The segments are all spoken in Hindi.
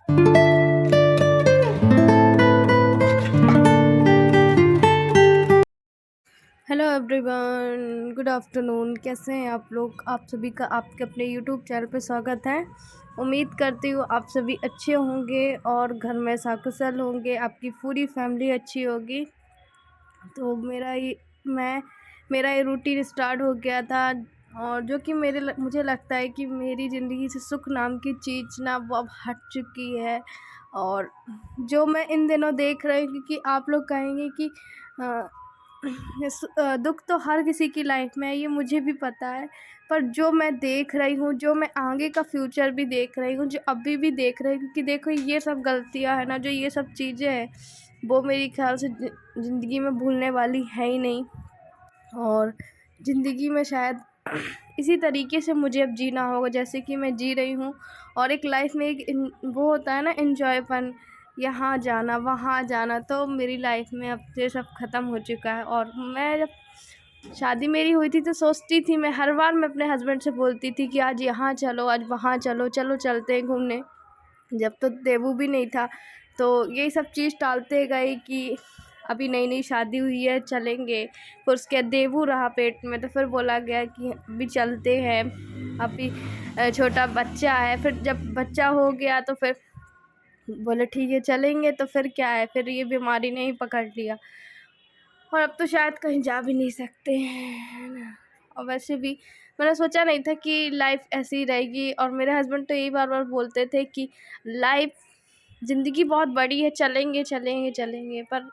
Hello everyone, good afternoon. कैसे हैं आप लोग? आप सभी का आपके अपने यूट्यूब चैनल पे स्वागत है। उम्मीद करती हूँ आप सभी अच्छे होंगे और घर में सकुशल होंगे, आपकी पूरी फैमिली अच्छी होगी। तो मैं मेरा ये रूटीन स्टार्ट हो गया था, और जो कि मुझे लगता है कि मेरी ज़िंदगी से सुख नाम की चीज़ ना वो अब हट चुकी है। और जो मैं इन दिनों देख रही हूँ, क्योंकि आप लोग कहेंगे कि अ, दुख तो हर किसी की लाइफ में है, ये मुझे भी पता है। पर जो मैं देख रही हूँ, जो मैं आगे का फ्यूचर भी देख रही हूँ, जो अभी भी देख रही हूँ, क्योंकि देखो ये सब गलतियाँ हैं ना, जो ये सब चीज़ें हैं, वो मेरे ख्याल से ज़िंदगी में भूलने वाली है ही नहीं। और ज़िंदगी में शायद इसी तरीके से मुझे अब जीना होगा जैसे कि मैं जी रही हूँ। और एक लाइफ में वो होता है ना, एन्जॉयपन, यहाँ जाना वहाँ जाना। तो मेरी लाइफ में अब ये सब ख़त्म हो चुका है। और मैं जब शादी मेरी हुई थी तो सोचती थी, मैं हर बार मैं अपने हस्बैंड से बोलती थी कि आज यहाँ चलो, आज वहाँ चलो, चलो चलते हैं घूमने। जब तो देवू भी नहीं था, तो यही सब चीज़ टालते गए कि अभी नई नई शादी हुई है, चलेंगे। फिर उसके बाद देवू रहा पेट में, तो फिर बोला गया कि अभी चलते हैं, अभी छोटा बच्चा है। फिर जब बच्चा हो गया तो फिर बोले ठीक है चलेंगे। तो फिर क्या है, फिर ये बीमारी ने ही पकड़ लिया, और अब तो शायद कहीं जा भी नहीं सकते हैं, है ना। और वैसे भी मैंने सोचा नहीं था कि लाइफ ऐसी ही रहेगी। और मेरे हस्बैंड तो यही बार बार बोलते थे कि लाइफ, ज़िंदगी बहुत बड़ी है, चलेंगे चलेंगे चलेंगे। पर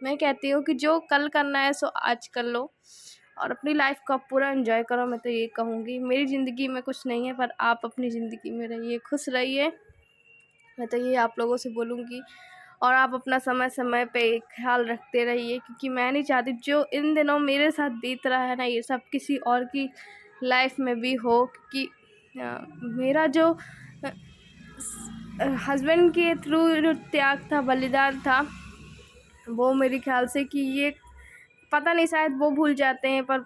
मैं कहती हूँ कि जो कल करना है सो आज कर लो, और अपनी लाइफ को आप पूरा एंजॉय करो। मैं तो ये कहूँगी, मेरी ज़िंदगी में कुछ नहीं है, पर आप अपनी ज़िंदगी में रहिए, खुश रहिए। मैं तो ये आप लोगों से बोलूँगी। और आप अपना समय समय पे ख्याल रखते रहिए, क्योंकि मैं नहीं चाहती जो इन दिनों मेरे साथ बीत रहा है ना, ये सब किसी और की लाइफ में भी हो। क्योंकि मेरा जो हस्बैंड के थ्रू जो त्याग था, बलिदान था, वो मेरे ख्याल से कि ये पता नहीं, शायद वो भूल जाते हैं, पर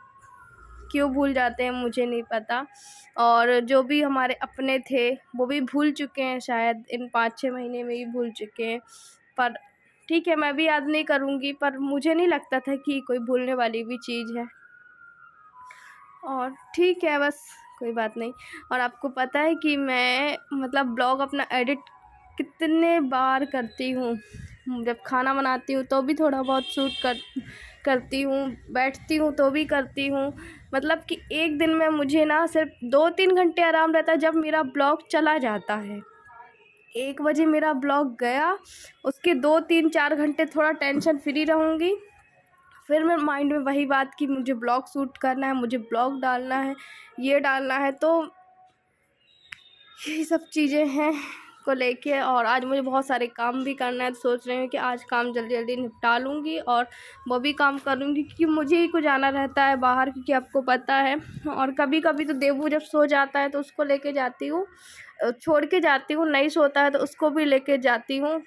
क्यों भूल जाते हैं मुझे नहीं पता। और जो भी हमारे अपने थे वो भी भूल चुके हैं, शायद इन 5-6 महीने में ही भूल चुके हैं। पर ठीक है, मैं भी याद नहीं करूँगी, पर मुझे नहीं लगता था कि कोई भूलने वाली भी चीज़ है। और ठीक है, बस कोई बात नहीं। और आपको पता है कि मैं मतलब ब्लॉग अपना एडिट कितने बार करती हूँ। जब खाना बनाती हूँ तो भी थोड़ा बहुत शूट करती हूँ, बैठती हूँ तो भी करती हूँ। मतलब कि एक दिन में मुझे ना सिर्फ 2-3 घंटे आराम रहता है जब मेरा ब्लॉग चला जाता है। 1 बजे मेरा ब्लॉग गया, उसके 2-3-4 घंटे थोड़ा टेंशन फ्री रहूँगी। फिर मेरे माइंड में वही बात कि मुझे ब्लॉग शूट करना है, मुझे ब्लॉग डालना है, ये डालना है। तो यही सब चीज़ें हैं को लेके। और आज मुझे बहुत सारे काम भी करना है, तो सोच रही हूँ कि आज काम जल्दी जल्दी निपटा लूँगी और वो भी काम करूँगी, क्योंकि मुझे ही को जाना रहता है बाहर, क्योंकि आपको पता है। और कभी कभी तो देवू जब सो जाता है तो उसको लेके जाती हूँ, छोड़ के जाती हूँ। नहीं सोता है तो उसको भी लेके जाती हूँ।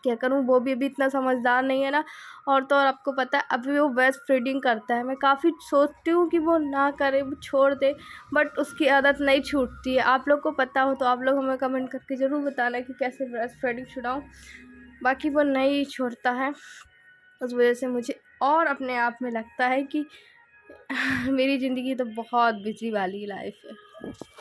क्या करूँ, वो भी अभी इतना समझदार नहीं है ना। और तो और आपको पता है अभी वो ब्रेस्ट फीडिंग करता है। मैं काफ़ी सोचती हूँ कि वो ना करे, वो छोड़ दे, बट उसकी आदत नहीं छूटती है। आप लोग को पता हो तो आप लोग हमें कमेंट करके ज़रूर बताना कि कैसे ब्रेस्ट फीडिंग छुड़ाऊँ। बाकी वो नहीं छोड़ता है, उस वजह से मुझे और अपने आप में लगता है कि मेरी ज़िंदगी तो बहुत बिजी वाली लाइफ है।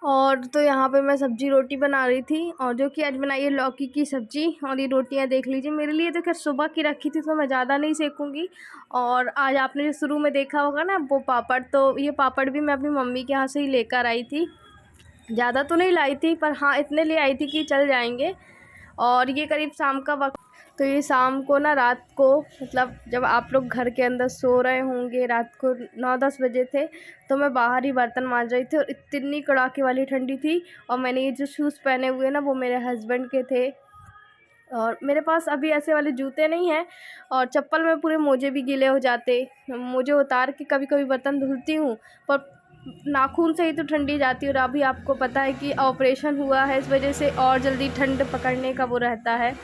और तो यहाँ पे मैं सब्जी रोटी बना रही थी, और जो कि आज बनाई है लौकी की सब्जी। और ये रोटियाँ देख लीजिए, मेरे लिए तो खैर सुबह की रखी थी, तो मैं ज़्यादा नहीं सेकूँगी। और आज आपने जो शुरू में देखा होगा ना वो पापड़, तो ये पापड़ भी मैं अपनी मम्मी के यहाँ से ही लेकर आई थी। ज़्यादा तो नहीं लाई थी, पर हाँ इतने ले आई थी कि चल जाएंगे। और ये करीब शाम का वक्त, तो ये शाम को ना, रात को, मतलब जब आप लोग घर के अंदर सो रहे होंगे, रात को 9-10 बजे थे, तो मैं बाहर ही बर्तन मांज रही थी। और इतनी कड़ाके वाली ठंडी थी। और मैंने ये जो शूज़ पहने हुए ना, वो मेरे हस्बैंड के थे। और मेरे पास अभी ऐसे वाले जूते नहीं हैं, और चप्पल में पूरे मोजे भी गीले हो जाते। मोजे उतार के कभी कभी बर्तन धुलती हूँ, पर नाखून से ही तो ठंडी जाती है। और अभी आपको पता है कि ऑपरेशन हुआ है, इस वजह से और जल्दी ठंड पकड़ने का वो रहता है,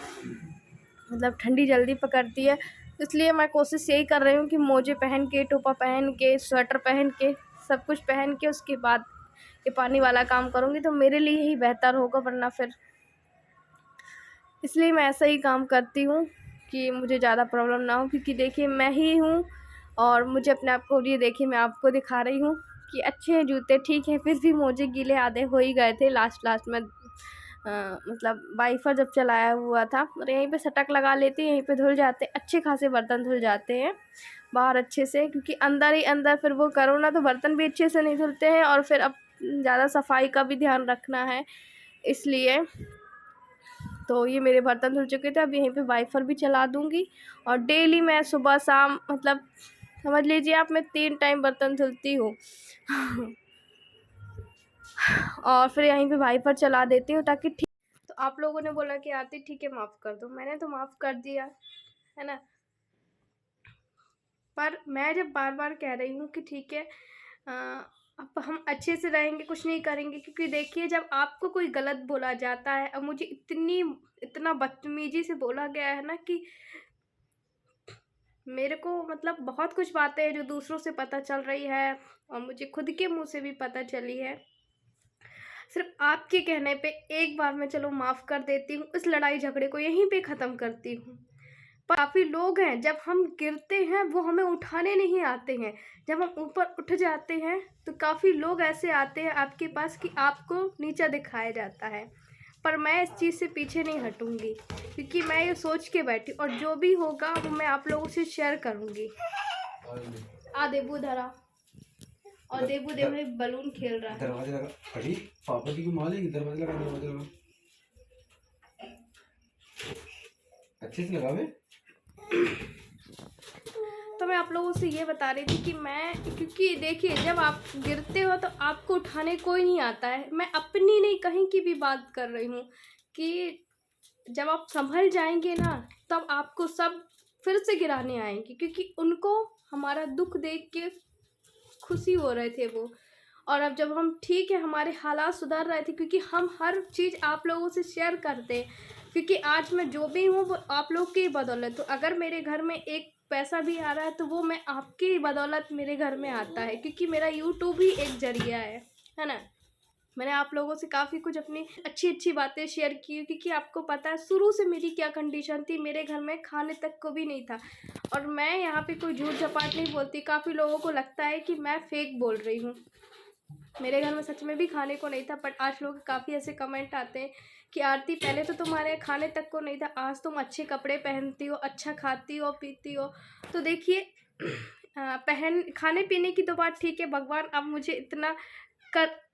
मतलब ठंडी जल्दी पकड़ती है। इसलिए मैं कोशिश यही कर रही हूँ कि मोजे पहन के, टोपा पहन के, स्वेटर पहन के, सब कुछ पहन के उसके बाद ये पानी वाला काम करूँगी तो मेरे लिए ही बेहतर होगा, वरना फिर इसलिए मैं ऐसा ही काम करती हूँ कि मुझे ज़्यादा प्रॉब्लम ना हो। क्योंकि देखिए मैं ही हूँ और मुझे अपने आप को, ये देखिए मैं आपको दिखा रही हूँ कि अच्छे हैं जूते, ठीक है, फिर भी मोजे गीले आधे हो ही गए थे लास्ट में। मतलब वाइपर जब चलाया हुआ था, और यहीं पे सटक लगा लेती, यहीं पे धुल जाते, अच्छे खासे बर्तन धुल जाते हैं बाहर अच्छे से। क्योंकि अंदर ही अंदर फिर वो करो ना तो बर्तन भी अच्छे से नहीं धुलते हैं, और फिर अब ज़्यादा सफाई का भी ध्यान रखना है, इसलिए। तो ये मेरे बर्तन धुल चुके थे, अब यहीं पे वाइपर भी चला दूँगी। और डेली मैं सुबह शाम, मतलब समझ लीजिए आप, मैं 3 टाइम बर्तन धुलती हूँ। और फिर यहीं पे वाइपर चला देती हूँ ताकि ठीक। तो आप लोगों ने बोला कि आरती ठीक है माफ़ कर दो, मैंने तो माफ़ कर दिया है ना। पर मैं जब बार बार कह रही हूँ कि ठीक है, अब हम अच्छे से रहेंगे, कुछ नहीं करेंगे। क्योंकि देखिए जब आपको कोई गलत बोला जाता है, अब मुझे इतना बदतमीजी से बोला गया है ना कि मेरे को, मतलब बहुत कुछ बातें हैं जो दूसरों से पता चल रही है और मुझे खुद के मुंह से भी पता चली है। सिर्फ आपके कहने पे एक बार मैं चलो माफ़ कर देती हूँ, इस लड़ाई झगड़े को यहीं पे ख़त्म करती हूँ। पर काफ़ी लोग हैं, जब हम गिरते हैं वो हमें उठाने नहीं आते हैं, जब हम ऊपर उठ जाते हैं तो काफ़ी लोग ऐसे आते हैं आपके पास कि आपको नीचा दिखाया जाता है। पर मैं इस चीज़ से पीछे नहीं हटूँगी, क्योंकि मैं ये सोच के बैठी, और जो भी होगा वो मैं आप लोगों से शेयर करूँगी। देबू धरा, और देबू देव बलून खेल रहा है। दरवाजे लगा खड़ी पापा जी की माँ लेगी, दरवाजे लगा, दरवाजे लगा अच्छे से लगावे। तो मैं आप लोगों से ये बता रही थी कि क्योंकि देखिए जब आप गिरते हो तो आपको उठाने कोई नहीं आता है। मैं अपनी नहीं, कहीं की भी बात कर रही हूँ कि जब आप संभल जाएंगे ना, तब आपको सब फिर से गिराने आएंगे। क्योंकि उनको हमारा दुख देख के खुशी हो रहे थे वो, और अब जब हम ठीक है, हमारे हालात सुधर रहे थे, क्योंकि हम हर चीज़ आप लोगों से शेयर करते हैं। क्योंकि आज मैं जो भी हूँ वो आप लोग की बदौलत। तो अगर मेरे घर में एक पैसा भी आ रहा है तो वो मैं आपकी बदौलत मेरे घर में आता है, क्योंकि मेरा यूट्यूब ही एक जरिया है ना। मैंने आप लोगों से काफ़ी कुछ अपनी अच्छी अच्छी बातें शेयर की, क्योंकि आपको पता है शुरू से मेरी क्या कंडीशन थी, मेरे घर में खाने तक को भी नहीं था। और मैं यहाँ पे कोई झूठ झपाट नहीं बोलती, काफ़ी लोगों को लगता है कि मैं फेक बोल रही हूँ। मेरे घर में सच में भी खाने को नहीं था। बट आज लोग काफ़ी ऐसे कमेंट आते हैं कि आरती पहले तो तुम्हारे खाने तक को नहीं था, आज तुम अच्छे कपड़े पहनती हो, अच्छा खाती हो पीती हो। तो देखिए खाने पीने की तो बात ठीक है, भगवान अब मुझे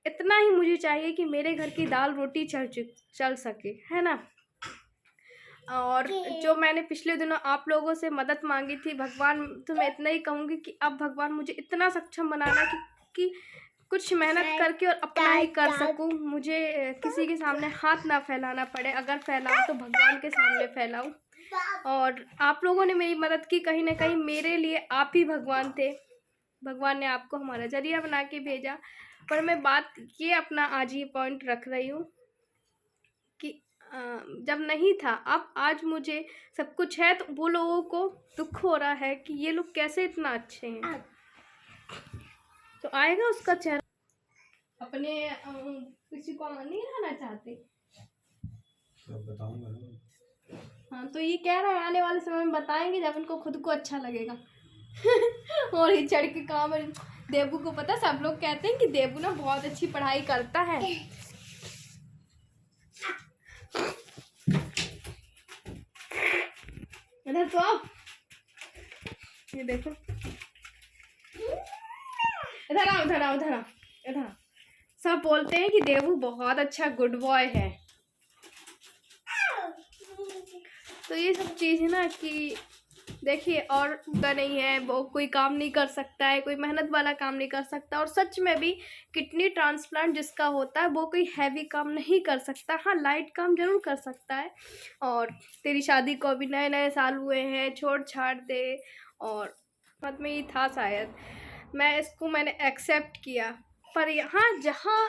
इतना ही मुझे चाहिए कि मेरे घर की दाल रोटी चल सके, है ना। और जो मैंने पिछले दिनों आप लोगों से मदद मांगी थी, भगवान, तो मैं इतना ही कहूँगी कि अब भगवान मुझे इतना सक्षम बनाना कि कुछ मेहनत करके और अपना ही कर सकूं, मुझे किसी के सामने हाथ ना फैलाना पड़े। अगर फैलाऊं तो भगवान के सामने फैलाऊं। और आप लोगों ने मेरी मदद की, कहीं ना कहीं मेरे लिए आप ही भगवान थे। भगवान ने आपको हमारा जरिया बना के भेजा। पर मैं बात ये अपना आज ये पॉइंट रख रही हूँ कि जब नहीं था, अब आज मुझे सब कुछ है, तो वो लोगों को दुख हो रहा है कि ये लोग कैसे इतना अच्छे हैं। तो आएगा उसका चेहरा। अपने किसी को नहीं रहना चाहते, बताऊंगा। हाँ, तो ये कह रहा है आने वाले समय में बताएंगे जब इनको खुद को अच्छा लगेगा। और ये चढ़ के काम है। देबू को पता, सब लोग कहते हैं कि देबू ना बहुत अच्छी पढ़ाई करता है। इधर तो आओ, ये देखो, इधर आओ इधर आओ इधर आओ इधर आओ। सब बोलते हैं कि देबू बहुत अच्छा गुड बॉय है। तो ये सब चीज़ है ना कि देखिए, और का नहीं है, वो कोई काम नहीं कर सकता है, कोई मेहनत वाला काम नहीं कर सकता। और सच में भी किडनी ट्रांसप्लांट जिसका होता है वो कोई हैवी काम नहीं कर सकता, हाँ लाइट काम जरूर कर सकता है। और तेरी शादी को अभी नए नए साल हुए हैं, छोड़ छाड़ दे, और मत में ही था शायद, मैंने एक्सेप्ट किया। पर यहाँ जहाँ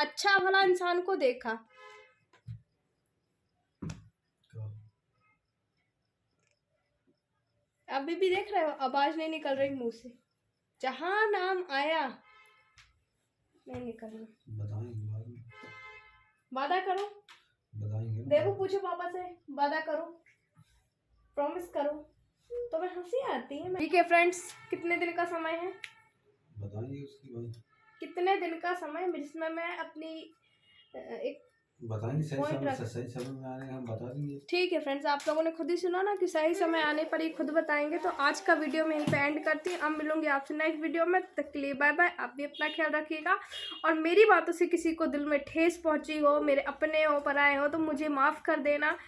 अच्छा भला इंसान को देखा, अभी भी देख रहे हो आवाज नहीं निकल रही मुंह से, जहाँ नाम आया नहीं निकलना। बताएंगे बाद में। वादा करो। बताएंगे। देखो पूछो पापा से, वादा करो, प्रॉमिस करो। तो मैं हंसी आती है। ठीक है फ्रेंड्स, कितने दिन का समय है? बताएंगे उसकी बात। कितने दिन का समय जिसमें मैं अपनी एक बताएंगे सही Point समय, रख। सही समय में आने हम बता देंगे। ठीक है फ्रेंड्स, आप लोगों ने खुद ही सुना ना कि सही समय आने पर ही खुद बताएंगे। तो आज का वीडियो मैं यहीं पे एंड करती हूँ। अब मिलूंगी आपसे नेक्स्ट वीडियो में, तब तक के लिए बाय बाय। आप भी अपना ख्याल रखिएगा, और मेरी बातों से किसी को दिल में ठेस पहुंची हो, मेरे अपने हो पराए हो, तो मुझे माफ़ कर देना।